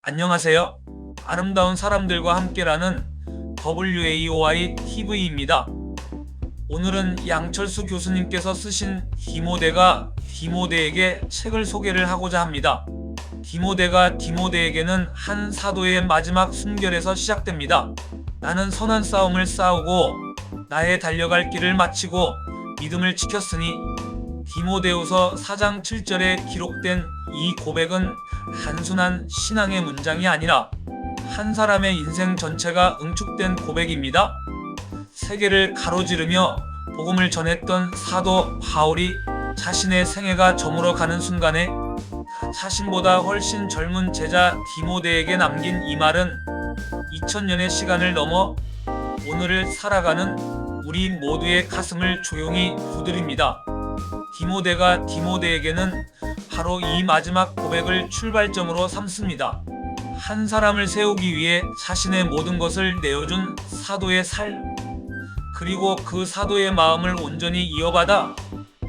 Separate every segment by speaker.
Speaker 1: 안녕하세요. 아름다운 사람들과 함께라는 WAOI TV입니다. 오늘은 양철수 교수님께서 쓰신 디모데에게 책을 소개를 하고자 합니다. 디모데에게는 한 사도의 마지막 순결에서 시작됩니다. 나는 선한 싸움을 싸우고 나의 달려갈 길을 마치고 믿음을 지켰으니. 디모데후서 4장 7절에 기록된 이 고백은 단순한 신앙의 문장이 아니라 한 사람의 인생 전체가 응축된 고백입니다. 세계를 가로지르며 복음을 전했던 사도 바울이 자신의 생애가 저물어 가는 순간에 자신보다 훨씬 젊은 제자 디모데에게 남긴 이 말은 2000년의 시간을 넘어 오늘을 살아가는 우리 모두의 가슴을 조용히 두드립니다. 디모데에게는 바로 이 마지막 고백을 출발점으로 삼습니다. 한 사람을 세우기 위해 자신의 모든 것을 내어준 사도의 삶, 그리고 그 사도의 마음을 온전히 이어받아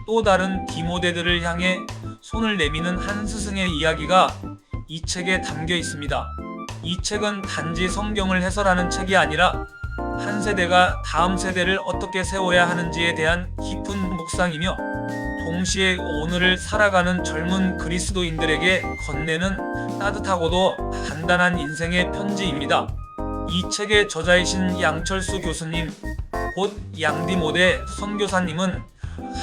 Speaker 1: 또 다른 디모데들을 향해 손을 내미는 한 스승의 이야기가 이 책에 담겨 있습니다. 이 책은 단지 성경을 해설하는 책이 아니라 한 세대가 다음 세대를 어떻게 세워야 하는지에 대한 깊은 묵상이며, 동시에 오늘을 살아가는 젊은 그리스도인들에게 건네는 따뜻하고도 단단한 인생의 편지입니다. 이 책의 저자이신 양철수 교수님, 곧 양디모데 선교사님은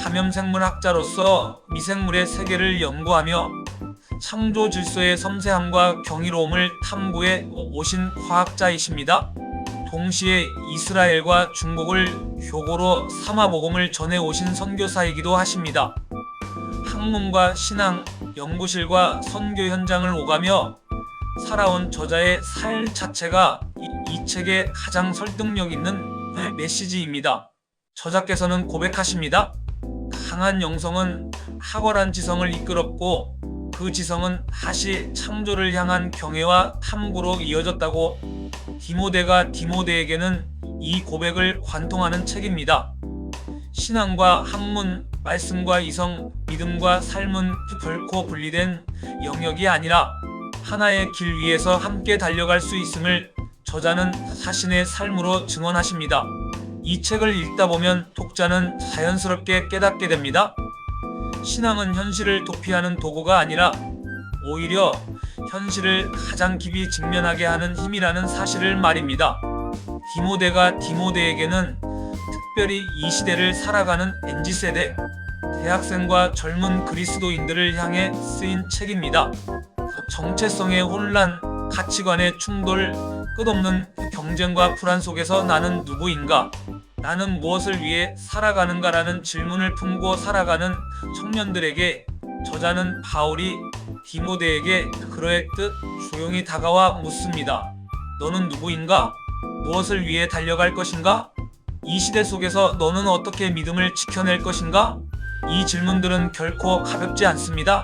Speaker 1: 감염생물학자로서 미생물의 세계를 연구하며 창조 질서의 섬세함과 경이로움을 탐구해 오신 과학자이십니다. 동시에 이스라엘과 중국을 교고로 삼아 복음을 전해 오신 선교사이기도 하십니다. 학문과 신앙, 연구실과 선교 현장을 오가며 살아온 저자의 삶 자체가 이 책의 가장 설득력 있는 메시지입니다. 저자께서는 고백하십니다. 강한 영성은 탁월한 지성을 이끌었고 그 지성은 다시 창조를 향한 경외와 탐구로 이어졌다고. 디모데에게는 이 고백을 관통하는 책입니다. 신앙과 학문, 말씀과 이성, 믿음과 삶은 결코 분리된 영역이 아니라 하나의 길 위에서 함께 달려갈 수 있음을 저자는 자신의 삶으로 증언하십니다. 이 책을 읽다 보면 독자는 자연스럽게 깨닫게 됩니다. 신앙은 현실을 도피하는 도구가 아니라 오히려 현실을 가장 깊이 직면하게 하는 힘이라는 사실을 말입니다. 디모데에게는 특별히 이 시대를 살아가는 MZ세대, 대학생과 젊은 그리스도인들을 향해 쓰인 책입니다. 정체성의 혼란, 가치관의 충돌, 끝없는 경쟁과 불안 속에서 나는 누구인가? 나는 무엇을 위해 살아가는가라는 질문을 품고 살아가는 청년들에게 저자는 바울이 디모데에게 그러했듯 조용히 다가와 묻습니다. 너는 누구인가? 무엇을 위해 달려갈 것인가? 이 시대 속에서 너는 어떻게 믿음을 지켜낼 것인가? 이 질문들은 결코 가볍지 않습니다.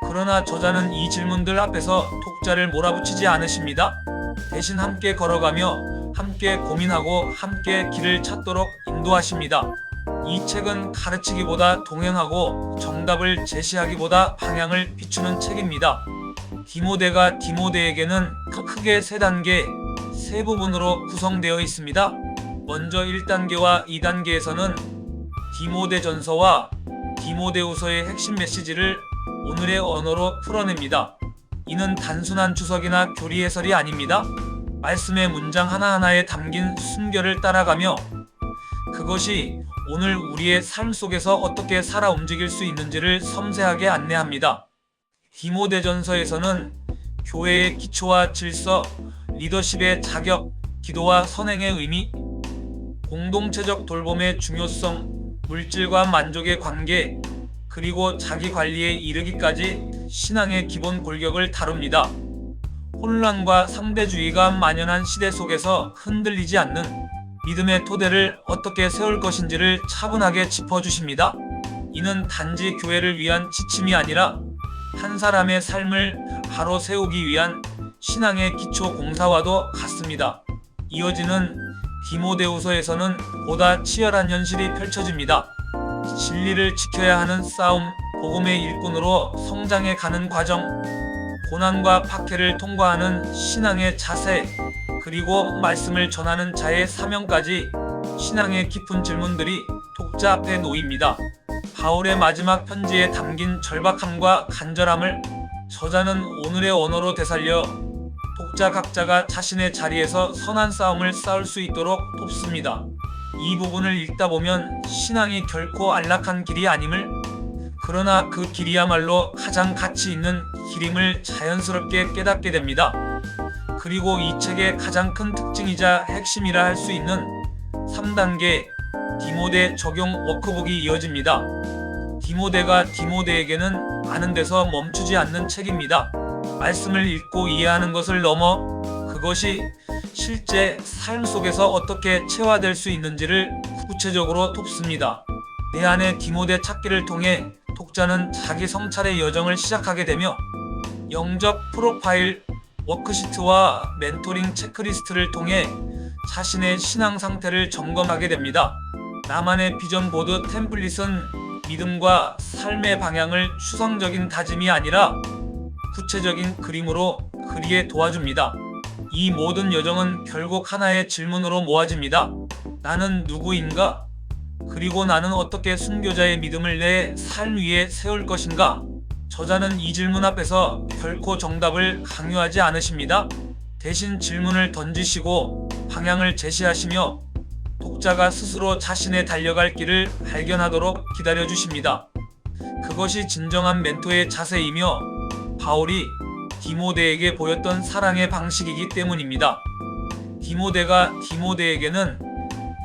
Speaker 1: 그러나 저자는 이 질문들 앞에서 독자를 몰아붙이지 않으십니다. 대신 함께 걸어가며 함께 고민하고 함께 길을 찾도록 인도하십니다. 이 책은 가르치기보다 동행하고 정답을 제시하기보다 방향을 비추는 책입니다. 디모데에게는 크게 세 단계, 세 부분으로 구성되어 있습니다. 먼저 1단계와 2단계에서는 디모데전서와 디모데후서의 핵심 메시지를 오늘의 언어로 풀어냅니다. 이는 단순한 주석이나 교리 해설이 아닙니다. 말씀의 문장 하나하나에 담긴 순결을 따라가며 그것이 오늘 우리의 삶 속에서 어떻게 살아 움직일 수 있는지를 섬세하게 안내합니다. 디모데전서에서는 교회의 기초와 질서, 리더십의 자격, 기도와 선행의 의미, 공동체적 돌봄의 중요성, 물질과 만족의 관계, 그리고 자기 관리에 이르기까지 신앙의 기본 골격을 다룹니다. 혼란과 상대주의가 만연한 시대 속에서 흔들리지 않는 믿음의 토대를 어떻게 세울 것인지를 차분하게 짚어주십니다. 이는 단지 교회를 위한 지침이 아니라 한 사람의 삶을 바로 세우기 위한 신앙의 기초 공사와도 같습니다. 이어지는 디모데후서에서는 보다 치열한 현실이 펼쳐집니다. 진리를 지켜야 하는 싸움, 복음의 일꾼으로 성장해 가는 과정, 고난과 박해를 통과하는 신앙의 자세, 그리고 말씀을 전하는 자의 사명까지 신앙의 깊은 질문들이 독자 앞에 놓입니다. 바울의 마지막 편지에 담긴 절박함과 간절함을 저자는 오늘의 언어로 되살려 독자 각자가 자신의 자리에서 선한 싸움을 싸울 수 있도록 돕습니다. 이 부분을 읽다 보면 신앙이 결코 안락한 길이 아님을, 그러나 그 길이야말로 가장 가치 있는 길임을 자연스럽게 깨닫게 됩니다. 그리고 이 책의 가장 큰 특징이자 핵심이라 할 수 있는 3단계 디모데 적용 워크북이 이어집니다. 디모데가 디모데에게는 아는 데서 멈추지 않는 책입니다. 말씀을 읽고 이해하는 것을 넘어 그것이 실제 삶 속에서 어떻게 체화될 수 있는지를 구체적으로 돕습니다. 내 안의 디모데 찾기를 통해 독자는 자기 성찰의 여정을 시작하게 되며 영적 프로파일 워크시트와 멘토링 체크리스트를 통해 자신의 신앙 상태를 점검하게 됩니다. 나만의 비전 보드 템플릿은 믿음과 삶의 방향을 추상적인 다짐이 아니라 구체적인 그림으로 그리에 도와줍니다. 이 모든 여정은 결국 하나의 질문으로 모아집니다. 나는 누구인가? 그리고 나는 어떻게 순교자의 믿음을 내 삶 위에 세울 것인가? 저자는 이 질문 앞에서 결코 정답을 강요하지 않으십니다. 대신 질문을 던지시고 방향을 제시하시며 독자가 스스로 자신의 달려갈 길을 발견하도록 기다려주십니다. 그것이 진정한 멘토의 자세이며 바울이 디모데에게 보였던 사랑의 방식이기 때문입니다. 디모데가 디모데에게는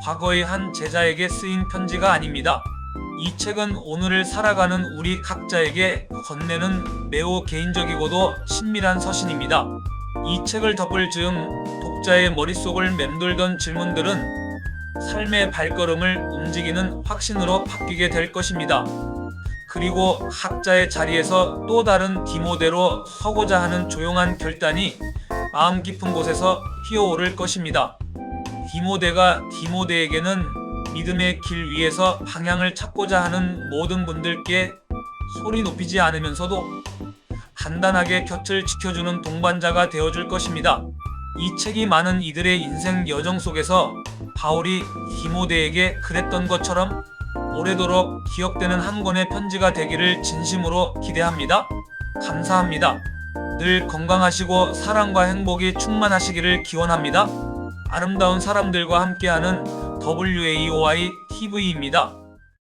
Speaker 1: 과거의 한 제자에게 쓰인 편지가 아닙니다. 이 책은 오늘을 살아가는 우리 각자에게 건네는 매우 개인적이고도 친밀한 서신입니다. 이 책을 덮을 즈음 독자의 머릿속을 맴돌던 질문들은 삶의 발걸음을 움직이는 확신으로 바뀌게 될 것입니다. 그리고 각자의 자리에서 또 다른 디모데로 서고자 하는 조용한 결단이 마음 깊은 곳에서 피어오를 것입니다. 디모데가 디모데에게는 믿음의 길 위에서 방향을 찾고자 하는 모든 분들께 소리 높이지 않으면서도 단단하게 곁을 지켜주는 동반자가 되어줄 것입니다. 이 책이 많은 이들의 인생 여정 속에서 바울이 디모데에게 그랬던 것처럼 오래도록 기억되는 한 권의 편지가 되기를 진심으로 기대합니다. 감사합니다. 늘 건강하시고 사랑과 행복이 충만하시기를 기원합니다. 아름다운 사람들과 함께하는 WAOI TV입니다.